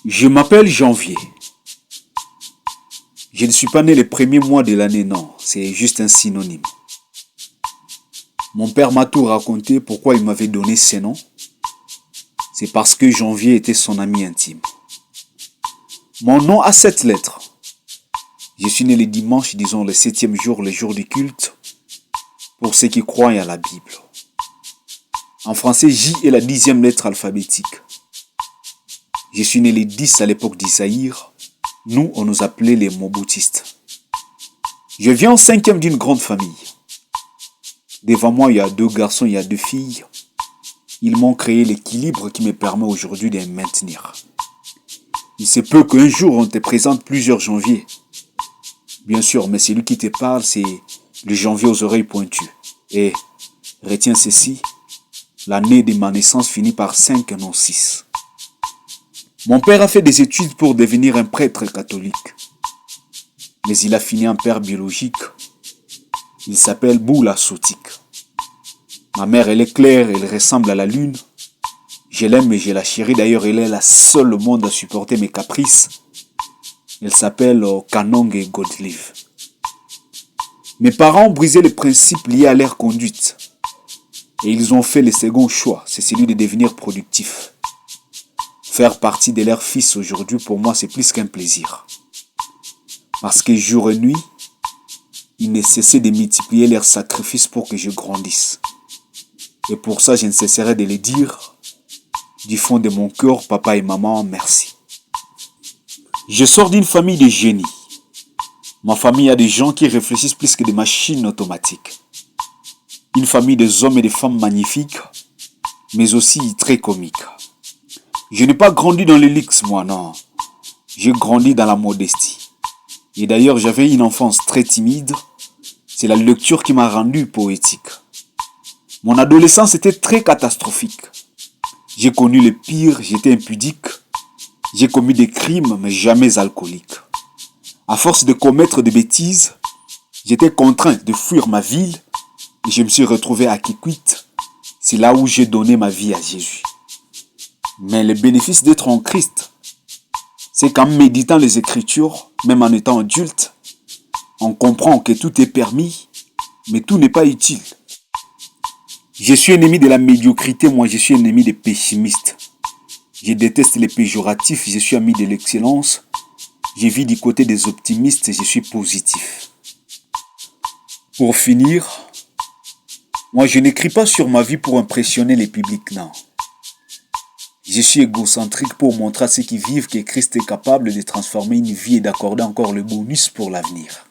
Je m'appelle Janvier. Je ne suis pas né les premiers mois de l'année, non. C'est juste un synonyme. Mon père m'a tout raconté pourquoi il m'avait donné ces noms. C'est parce que Janvier était son ami intime. Mon nom a 7 lettres. Je suis né le dimanche, disons le 7e jour, le jour du culte, pour ceux qui croient à la Bible. En français, J est la 10e lettre alphabétique. Je suis né le 10 à l'époque d'Isaïe. Nous, on nous appelait les Mobutistes. Je viens en 5e d'une grande famille. Devant moi, il y a 2 garçons, il y a 2 filles. Ils m'ont créé l'équilibre qui me permet aujourd'hui de maintenir. Il se peut qu'un jour, on te présente plusieurs janvier. Bien sûr, mais celui qui te parle, c'est le janvier aux oreilles pointues. Et retiens ceci, l'année de ma naissance finit par 5 et non 6. Mon père a fait des études pour devenir un prêtre catholique. Mais il a fini en père biologique. Il s'appelle Boula Sotik. Ma mère, elle est claire, elle ressemble à la lune. Je l'aime et je la chéris. D'ailleurs, elle est la seule au monde à supporter mes caprices. Elle s'appelle Kanonge Godlive. Mes parents ont brisé les principes liés à leur conduite. Et ils ont fait le second choix, c'est celui de devenir productif. Faire partie de leur fils aujourd'hui, pour moi, c'est plus qu'un plaisir. Parce que jour et nuit, ils ne cessaient de multiplier leurs sacrifices pour que je grandisse. Et pour ça, je ne cesserai de le dire du fond de mon cœur, papa et maman, merci. Je sors d'une famille de génies. Ma famille a des gens qui réfléchissent plus que des machines automatiques. Une famille des hommes et des femmes magnifiques, mais aussi très comiques. Je n'ai pas grandi dans le luxe, moi, non. J'ai grandi dans la modestie. Et d'ailleurs, j'avais une enfance très timide. C'est la lecture qui m'a rendu poétique. Mon adolescence était très catastrophique. J'ai connu le pire, j'étais impudique. J'ai commis des crimes, mais jamais alcoolique. À force de commettre des bêtises, j'étais contraint de fuir ma ville et je me suis retrouvé à Kikwit. C'est là où j'ai donné ma vie à Jésus. Mais le bénéfice d'être en Christ, c'est qu'en méditant les Écritures, même en étant adulte, on comprend que tout est permis, mais tout n'est pas utile. Je suis ennemi de la médiocrité, moi je suis ennemi des pessimistes. Je déteste les péjoratifs, je suis ami de l'excellence. Je vis du côté des optimistes et je suis positif. Pour finir, moi je n'écris pas sur ma vie pour impressionner les publics, non. Je suis égocentrique pour montrer à ceux qui vivent que Christ est capable de transformer une vie et d'accorder encore le bonus pour l'avenir.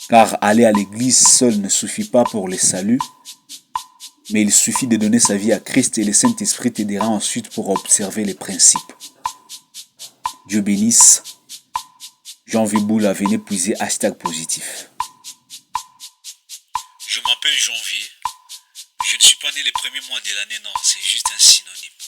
Car aller à l'église seul ne suffit pas pour le salut, mais il suffit de donner sa vie à Christ et le Saint-Esprit t'aidera ensuite pour observer les principes. Dieu bénisse. Janvier Boula, venez puiser #positif. Je m'appelle Janvier. Je ne suis pas né les premiers mois de l'année, non, c'est juste un synonyme.